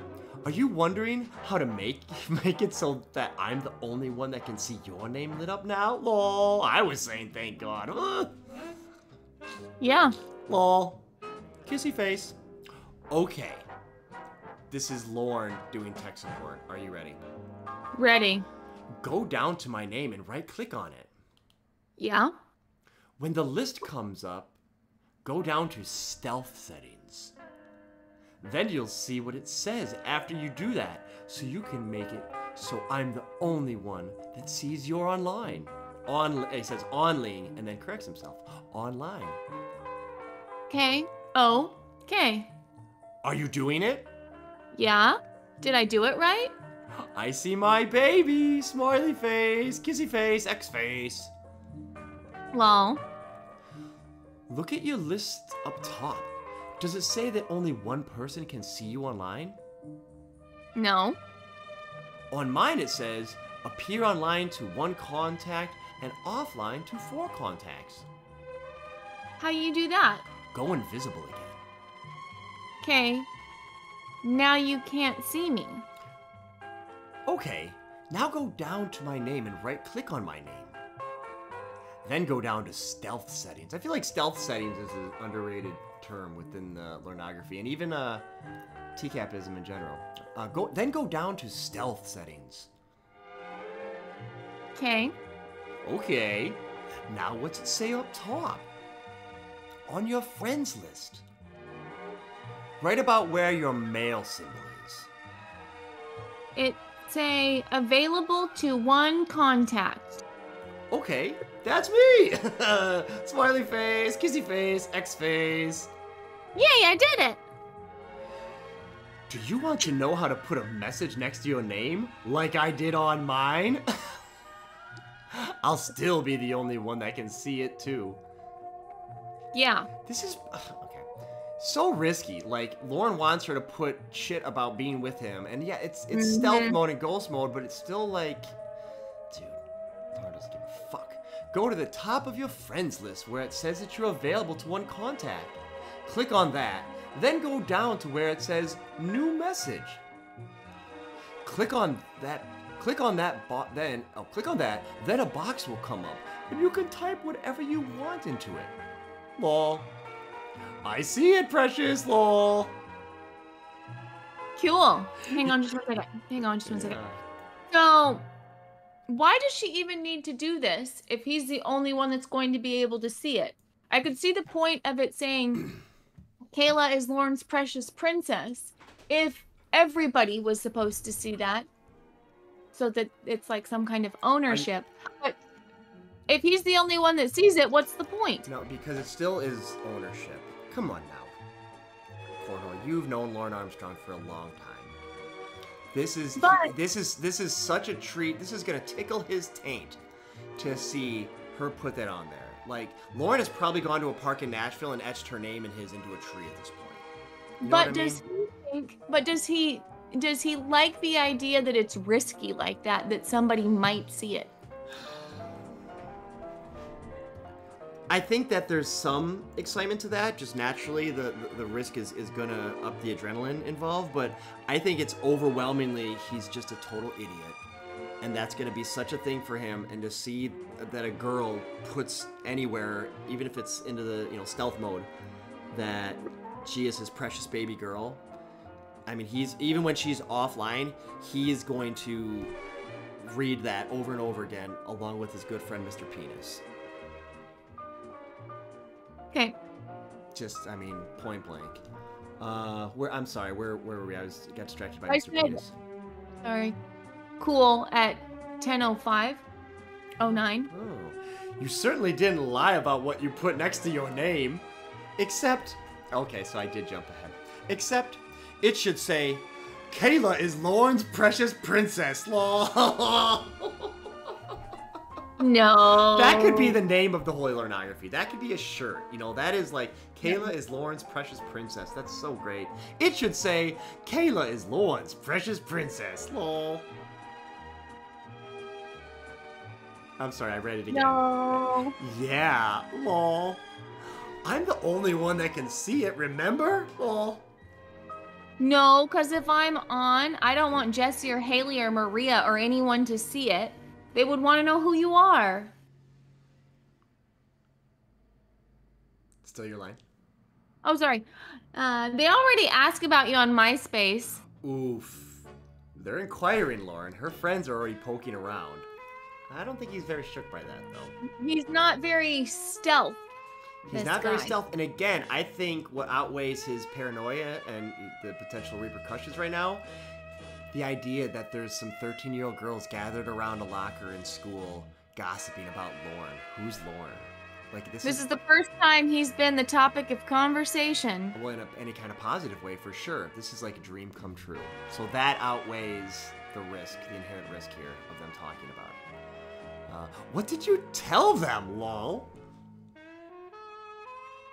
Are you wondering how to make it so that I'm the only one that can see your name lit up now? Lol. I was saying thank God. Yeah. Lol. Kissy face. Okay. This is Lorne doing tech support. Are you ready? Ready. Go down to my name and right-click on it. Yeah. When the list comes up, go down to Stealth Settings. Then you'll see what it says after you do that, so you can make it so I'm the only one that sees you're online. It says online, and then corrects himself. Online. Okay. Oh. Okay. Are you doing it? Yeah. Did I do it right? I see my baby! Smiley face, kissy face, X face. Lol. Look at your list up top. Does it say that only one person can see you online? No. On mine it says, appear online to 1 contact and offline to 4 contacts. How you do that? Go invisible again. Okay. Now you can't see me. Okay, now go down to my name and right-click on my name. Then go down to Stealth Settings. I feel like Stealth Settings is an underrated term within the Lornography, and even TCAPism in general. Then go down to Stealth Settings. Okay. Okay, now what's it say up top? On your friends list. Right about where your mail symbol is. It say available to 1 contact. Okay, that's me! Smiley face, kissy face, X face. Yay, I did it! Do you want to know how to put a message next to your name, like I did on mine? I'll still be the only one that can see it, too. Yeah. This is... okay. So risky. Like, Lauren wants her to put shit about being with him, and yeah, it's stealth mode and ghost mode, but it's still like... Dude, Lauren doesn't give a fuck. Go to the top of your friends list where it says that you're available to 1 contact. Click on that. Then go down to where it says new message. Click on that. Then a box will come up, and you can type whatever you want into it. Lol. I see it, precious. Lol. Cool. Hang on just 1 second. Yeah. So, why does she even need to do this if he's the only one that's going to be able to see it? I could see the point of it saying, Kayla is Lauren's precious princess, if everybody was supposed to see that, so that it's like some kind of ownership. But if he's the only one that sees it, what's the point? No, because it still is ownership. Come on now. Cornhole, you've known Lauren Armstrong for a long time. This is such a treat. This is gonna tickle his taint to see her put that on there. Like, Lauren has probably gone to a park in Nashville and etched her name and his into a tree at this point. You know But what I does mean? he think? But does he like the idea that it's risky like that somebody might see it? I think that there's some excitement to that. Just naturally, the risk is gonna up the adrenaline involved. But I think it's overwhelmingly he's just a total idiot, and that's gonna be such a thing for him. And to see that a girl puts anywhere, even if it's into the stealth mode, that she is his precious baby girl. I mean, even when she's offline, he is going to read that over and over again, along with his good friend Mr. Penis. Okay. Just, I mean, point blank. I'm sorry, where were we? I got distracted by I Mr. said- Penis. Sorry. Cool at 10:05:09. Oh, you certainly didn't lie about what you put next to your name. Except, okay, so I did jump ahead. Except, it should say, Kayla is Lauren's precious princess. Lol. No. That could be the name of the Holy Lornography. That could be a shirt. That is like, Kayla is Lauren's precious princess. That's so great. It should say, Kayla is Lauren's precious princess. Lol. I'm sorry, I read it again. No. Yeah, lol. I'm the only one that can see it, remember? Lol. No, because if I'm on, I don't want Jesse or Haley or Maria or anyone to see it. They would want to know who you are. Still your line? Oh, sorry. They already asked about you on MySpace. Oof. They're inquiring, Lauren. Her friends are already poking around. I don't think he's very shook by that, though. He's not very stealth. He's not very stealth. And again, I think what outweighs his paranoia and the potential repercussions right now, the idea that there's some 13-year-old girls gathered around a locker in school gossiping about Lauren. Who's Lauren? Like this is the first time he's been the topic of conversation. Well, in any kind of positive way, for sure. This is like a dream come true. So that outweighs the risk, the inherent risk here of them talking about it. What did you tell them, lol?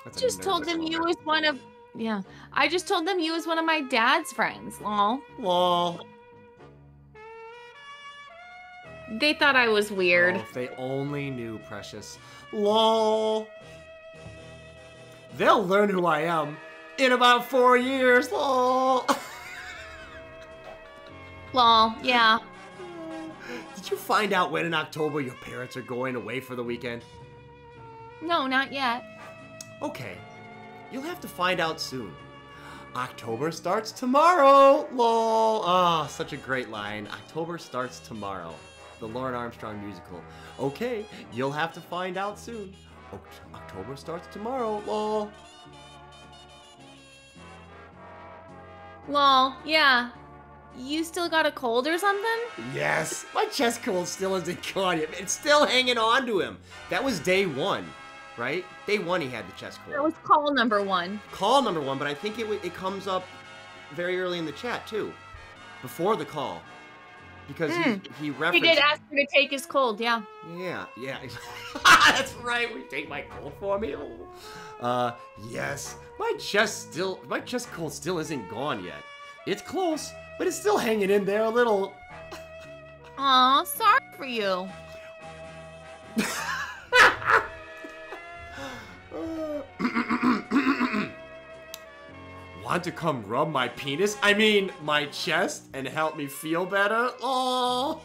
I just told them you was one of... Yeah. I just told them you was one of my dad's friends, lol. Lol. They thought I was weird. Oh, if they only knew, precious. Lol. They'll learn who I am in about 4 years. Lol. Lol, yeah. Did you find out when in October your parents are going away for the weekend? No, not yet. Okay. You'll have to find out soon. October starts tomorrow. Lol. Ah, such a great line. October starts tomorrow. The Lauren Armstrong musical. Okay, you'll have to find out soon. October starts tomorrow. Lol. Lol, yeah. You still got a cold or something? Yes. My chest cold still isn't gone yet. It's still hanging on to him. That was day 1, right? Day 1 he had the chest cold. That was call number 1. Call number 1, but I think it comes up very early in the chat too. Before the call. Because he referenced... He did ask me to take his cold, yeah. Yeah. That's right. We take my cold for me. Yes. My chest cold still isn't gone yet. It's close, but it's still hanging in there a little. Aw, sorry for you. Want to come rub my penis? I mean, my chest and help me feel better? Oh.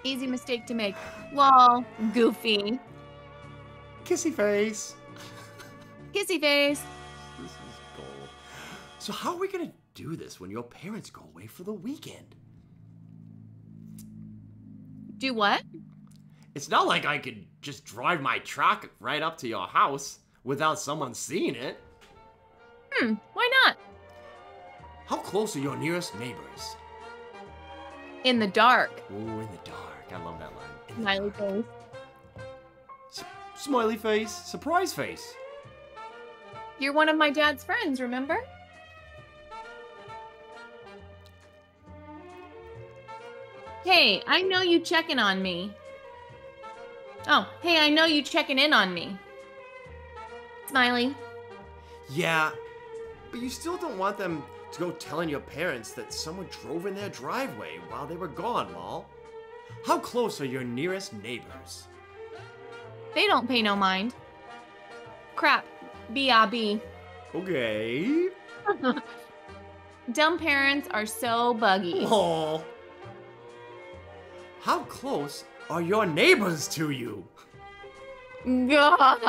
Easy mistake to make. Lol, goofy. Kissy face. Kissy face. This is gold. So how are we gonna do this when your parents go away for the weekend? Do what? It's not like I could just drive my truck right up to your house without someone seeing it. Why not? How close are your nearest neighbors? In the dark. Ooh, in the dark. I love that line. Smiley face. Smiley face. Surprise face. You're one of my dad's friends, remember? Hey, I know you checking on me. Oh, hey, I know you checking in on me. Smiley. Yeah, but you still don't want them to go telling your parents that someone drove in their driveway while they were gone, lol. How close are your nearest neighbors? They don't pay no mind. Crap. B.I.B. Okay. Dumb parents are so buggy. Lol. How close are your neighbors to you? God,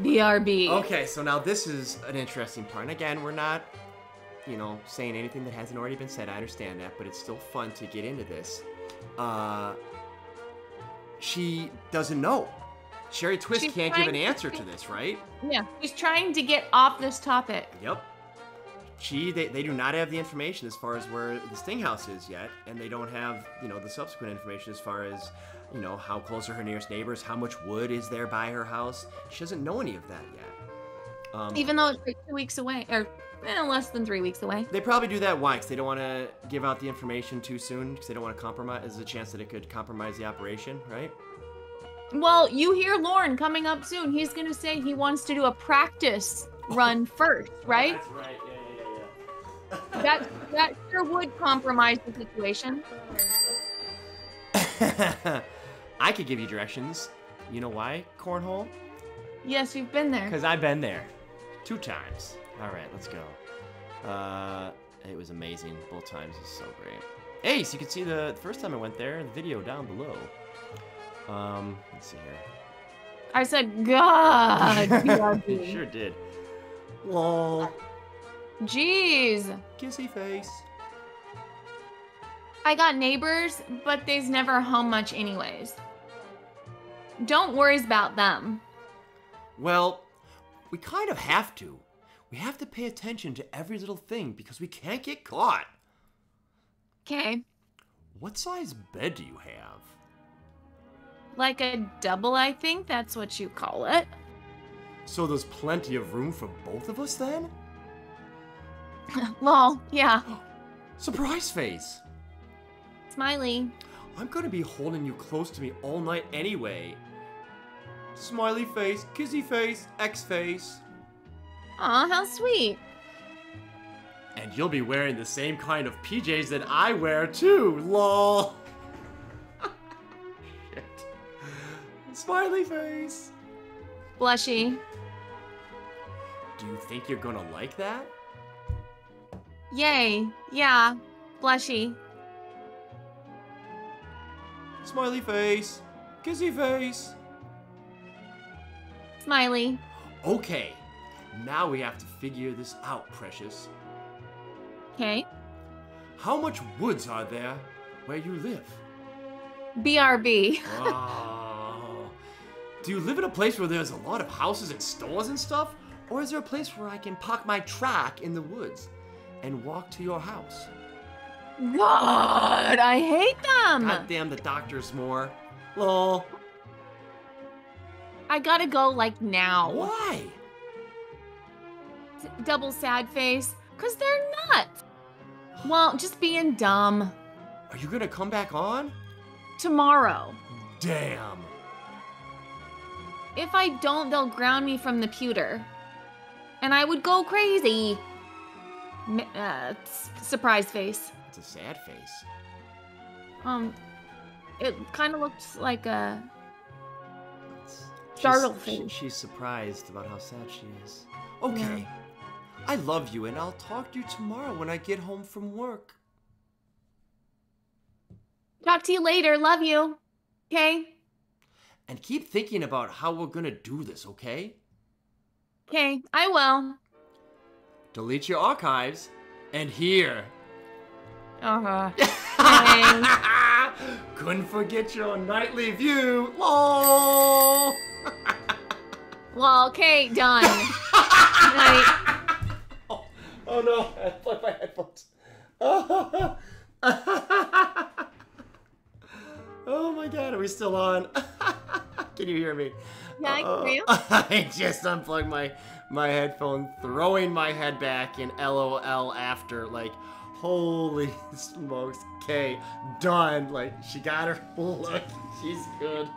BRB. Okay, so now this is an interesting part. And again, we're not, saying anything that hasn't already been said. I understand that, but it's still fun to get into this. She doesn't know. Sherry Twist can't give an answer to this, right? Yeah, she's trying to get off this topic. Yep. They do not have the information as far as where the Sting House is yet, and they don't have, the subsequent information as far as, how close are her nearest neighbors, how much wood is there by her house. She doesn't know any of that yet. Even though it's like 2 weeks away, or less than 3 weeks away. They probably do that. Why? Because they don't want to give out the information too soon, because they don't want to compromise. There's a chance that it could compromise the operation, right? Well, you hear Lauren coming up soon. He's going to say he wants to do a practice run first, right? That's right. Yeah. That sure would compromise the situation. I could give you directions. You know why, Cornhole? Yes, you've been there. Because I've been there 2 times. All right, let's go. It was amazing. Both times. It was so great. Hey, so you can see the first time I went there, the video down below. Let's see here. I said, God. You sure did. Lol. Jeez. Kissy face. I got neighbors, but they's never home much anyways. Don't worry about them. Well, we kind of have to. We have to pay attention to every little thing because we can't get caught. Okay. What size bed do you have? Like a double, I think that's what you call it. So there's plenty of room for both of us then? Lol, yeah. Surprise face! Smiley. I'm gonna be holding you close to me all night anyway. Smiley face, kissy face, X face. Aw, how sweet. And you'll be wearing the same kind of PJs that I wear too, lol. Shit. Smiley face. Blushy. Do you think you're gonna like that? Yay. Yeah. Blushy. Smiley face, kissy face. Smiley. Okay, now we have to figure this out, Precious. Okay. How much woods are there where you live? BRB. Oh. Do you live in a place where there's a lot of houses and stores and stuff? Or is there a place where I can park my truck in the woods and walk to your house? God, I hate them. God damn the doctors more. Lol. I gotta go like now. Why? Double sad face. Cause they're nuts. Well, just being dumb. Are you gonna come back on? Tomorrow. Damn. If I don't, they'll ground me from the pewter. And I would go crazy. Surprise face. It's a sad face. It kind of looks like a startled face. She's surprised about how sad she is. Okay. Yeah. I love you, and I'll talk to you tomorrow when I get home from work. Talk to you later. Love you. Okay? And keep thinking about how we're gonna do this, okay? Okay, I will. Delete your archives, and here. Uh-huh. Couldn't forget your nightly view. LOL. Well, okay, done. Night. Oh no, I plugged my headphones. Oh my god, are we still on? Can you hear me? Yeah, I can hear you. I just unplugged my headphone, throwing my head back in LOL after, like, holy smokes. Okay, done. Like, she got her look. She's good.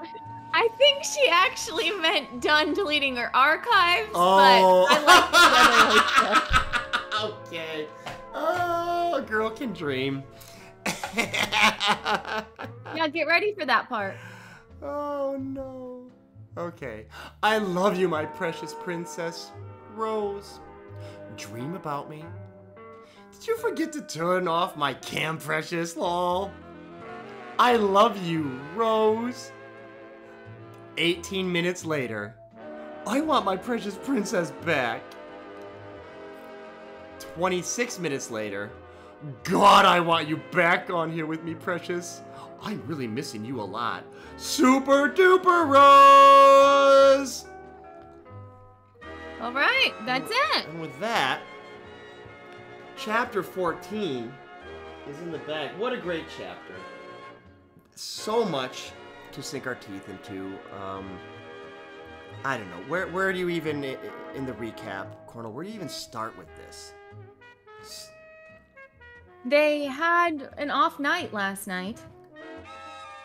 I think she actually meant done deleting her archives, Oh. but I like the other way. Okay. Oh, a girl can dream. Yeah, get ready for that part. Oh no. Okay. I love you, my precious princess, Rose. Dream about me. Did you forget to turn off my cam, precious? Lol. I love you, Rose. 18 minutes later. I want my precious princess back. 26 minutes later. God, I want you back on here with me, precious. I'm really missing you a lot. Super duper Rose! All right, that's it. And with that, chapter 14 is in the bag. What a great chapter. So much to sink our teeth into. I don't know. Where do you even, in the recap, Cornhole, where do you even start with this? They had an off night last night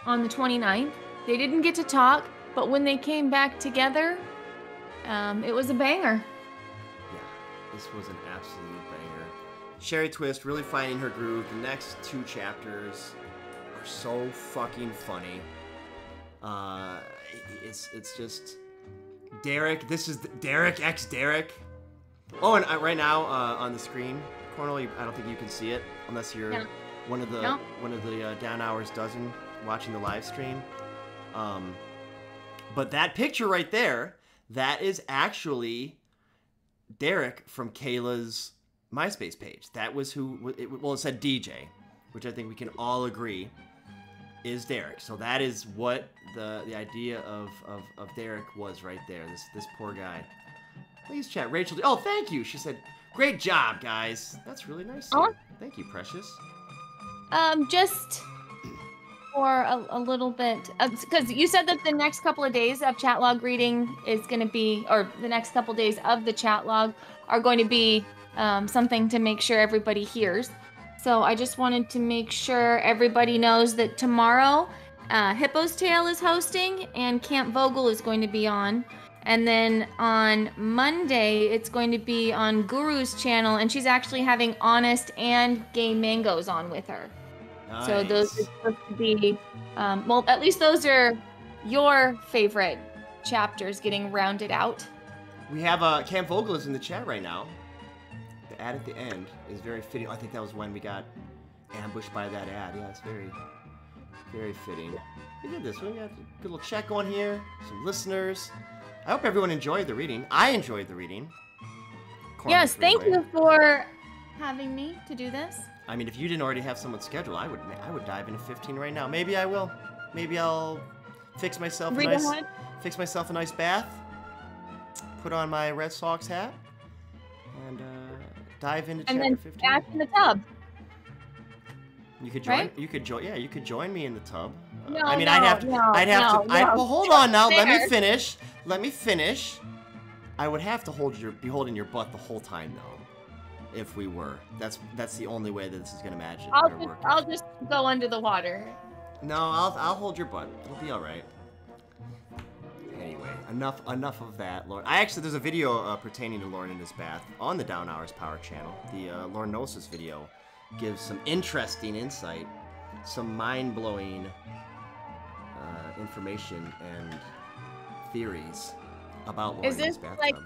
on the 29th. They didn't get to talk, but when they came back together, it was a banger. Yeah, this was an absolute banger. Sherry Twist really finding her groove. The next two chapters are so fucking funny. It's just Derek. This is Derek x Derek. Oh, and right now on the screen, Cornhole, I don't think you can see it unless you're No. one of the No. Down Hours dozen watching the live stream. But that picture right there, that is actually Derek from Kayla's MySpace page. That was who. Well, it said DJ, which I think we can all agree is Derek. So that is what the idea of Derek was right there. This poor guy. Please chat, Rachel. Oh, thank you. She said, "Great job, guys." That's really nice. Oh. Thank you, Precious. Just for a little bit, because you said that the next couple of days of chat log reading is going to be, or the next couple of days of the chat log are going to be something to make sure everybody hears. So I just wanted to make sure everybody knows that tomorrow Hippo's Tail is hosting and Camp Vogel is going to be on. And then on Monday, it's going to be on Guru's channel, and she's actually having Honest and Gay Mangoes on with her. Nice. So those are supposed to be, well, at least those are your favorite chapters getting rounded out. We have Camp Vogel is in the chat right now. The ad at the end is very fitting. I think that was when we got ambushed by that ad. Yeah, it's very, very fitting. We did this. We got a good little chat going here. Some listeners. I hope everyone enjoyed the reading. I enjoyed the reading. Yes, thank you for having me to do this. I mean, if you didn't already have someone scheduled, I would dive into 15 right now. Maybe I will. Maybe I'll fix myself a nice bath, put on my Red Sox hat, and dive into chapter 15. Back in the tub. You could join. Right? You could join. Yeah, you could join me in the tub. No, I mean, no, I'd have to. no, Well, hold on now. There. Let me finish. I would have to be holding your butt the whole time, though. If we were, that's the only way that this is gonna work. I'll just go under the water. No, I'll hold your butt. It'll be all right. Anyway, enough of that, Lauren. There's a video pertaining to Lauren in his bath on the Down Hours Power channel. The Lornosis video gives some interesting insight, some mind-blowing information and theories about Lauren in his bathtub.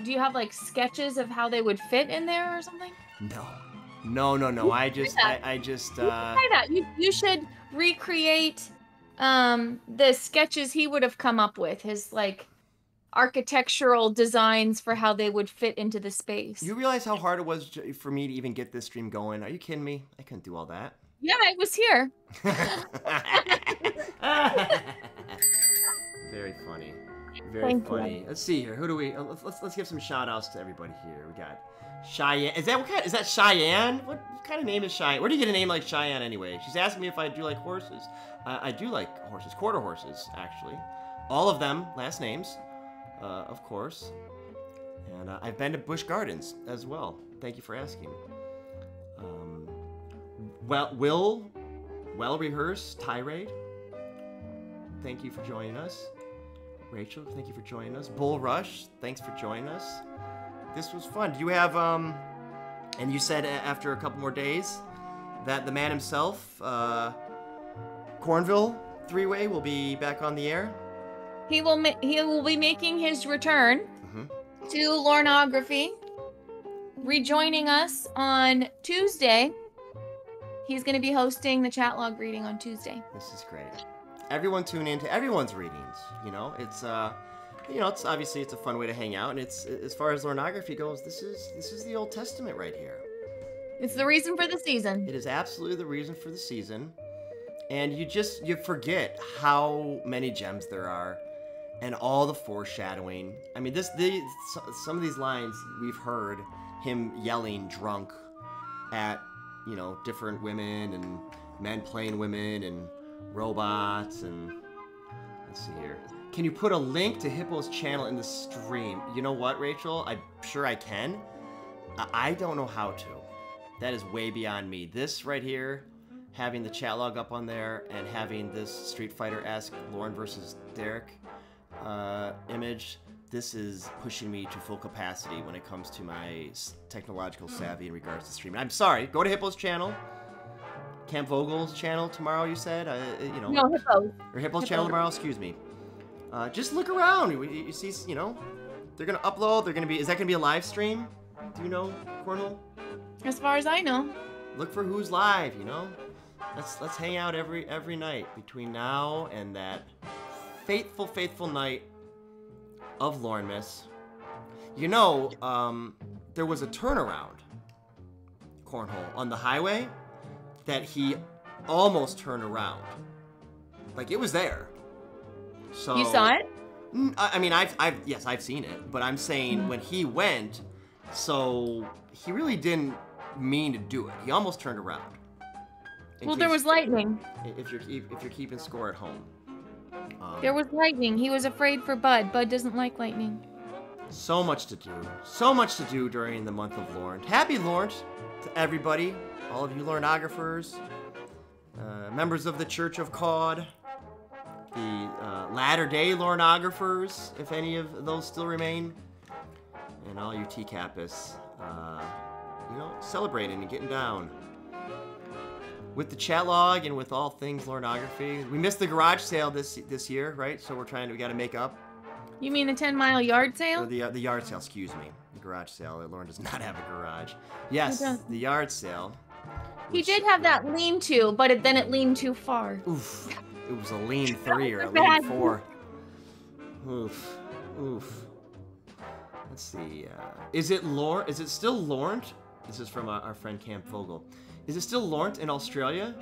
Do you have like sketches of how they would fit in there or something? No. I just try that. You should recreate the sketches he would have come up with, his like architectural designs for how they would fit into the space. You realize how hard it was for me to even get this stream going? Are you kidding me? I couldn't do all that. Yeah, I was here. Very funny. Very funny. Let's see here. Who do we? Let's give some shout outs to everybody here. We got Cheyenne. Is that Cheyenne? What kind of name is Cheyenne? Where do you get a name like Cheyenne anyway? She's asking me if I do like horses. I do like horses. Quarter horses, actually. All of them, last names, of course. And I've been to Busch Gardens as well. Thank you for asking. Well-rehearsed tirade. Thank you for joining us. Rachel, thank you for joining us. Bull Rush, thanks for joining us. This was fun. Do you have, and you said after a couple more days that the man himself, Cornhole3way, will be back on the air? He will be making his return to Lornography, rejoining us on Tuesday. He's going to be hosting the chat log reading on Tuesday. This is great. Everyone tune in to everyone's readings. You know, it's it's obviously it's a fun way to hang out, and it's as far as Lornography goes, this is the Old Testament right here. It's the reason for the season. It is absolutely the reason for the season, and you forget how many gems there are, and all the foreshadowing. I mean, some of these lines we've heard him yelling drunk at different women and men playing women and robots, and let's see here. Can you put a link to Hippo's channel in the stream? You know what, Rachel? I'm sure I can. I don't know how to. That is way beyond me. This right here, having the chat log up on there and having this Street Fighter-esque Lauren versus Derek image, this is pushing me to full capacity when it comes to my technological savvy in regards to streaming. I'm sorry. Go to Hippo's channel. Camp Vogel's channel tomorrow, you said? No, Hippo's. Or Hippo's channel tomorrow, excuse me. Just look around. You see, they're going to upload. Is that going to be a live stream? Do you know, Cornhole? As far as I know. Look for who's live, you know? Let's hang out every night between now and that fateful night of Lornmas. You know, there was a turnaround, Cornhole, on the highway that he almost turned around. Like, it was there. So You saw it? I mean, I've seen it, but I'm saying when he went, so he really didn't mean to do it. He almost turned around. Well, there was lightning. If you're keeping score at home. There was lightning. He was afraid for Bud. Bud doesn't like lightning. So much to do. So much to do during the month of Lorn. Happy Lorn to everybody, all of you Lornographers, members of the Church of Cod, the latter-day Lornographers, if any of those still remain, and all you TCAPists, you know, celebrating and getting down. With the chat log and with all things Lornography. We missed the garage sale this year, right? So we got to make up. You mean the 10-mile yard sale? Or the yard sale, excuse me. The garage sale. Lauren does not have a garage. Yes, the yard sale. He did have that lean-to, but then it leaned too far. Oof. It was a lean 3 or a lean 4. Oof. Oof. Let's see. Is it still Laurent? This is from our friend Camp Vogel. Is it still Laurent in Australia?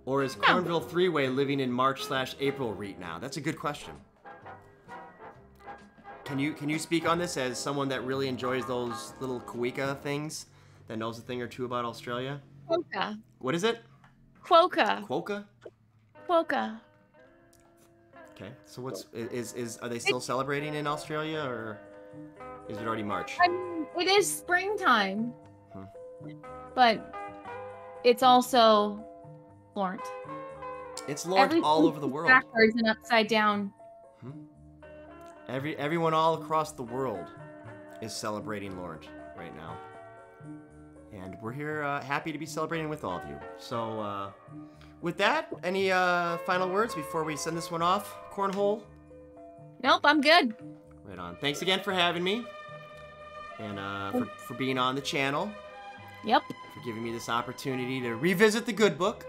Or is Cornville3way living in March/April right now? That's a good question. Can you speak on this as someone that really enjoys those little Kawika things, that knows a thing or two about Australia? Quokka. What is it? Quokka. Quokka? Quokka. Okay. So are they still celebrating in Australia, or is it already March? I mean, it is springtime. But it's also Laurent. It's Laurent all over the world. Backwards and upside down. Everyone all across the world is celebrating Laurent right now. And we're here happy to be celebrating with all of you. So with that, any final words before we send this one off, Cornhole? Nope, I'm good. Right on. Thanks again for having me. And for being on the channel. Yep. For giving me this opportunity to revisit the good book.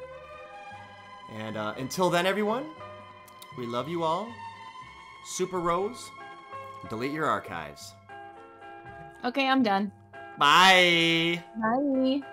And until then, everyone, we love you all. Super Rose, delete your archives. Okay, I'm done. Bye. Bye.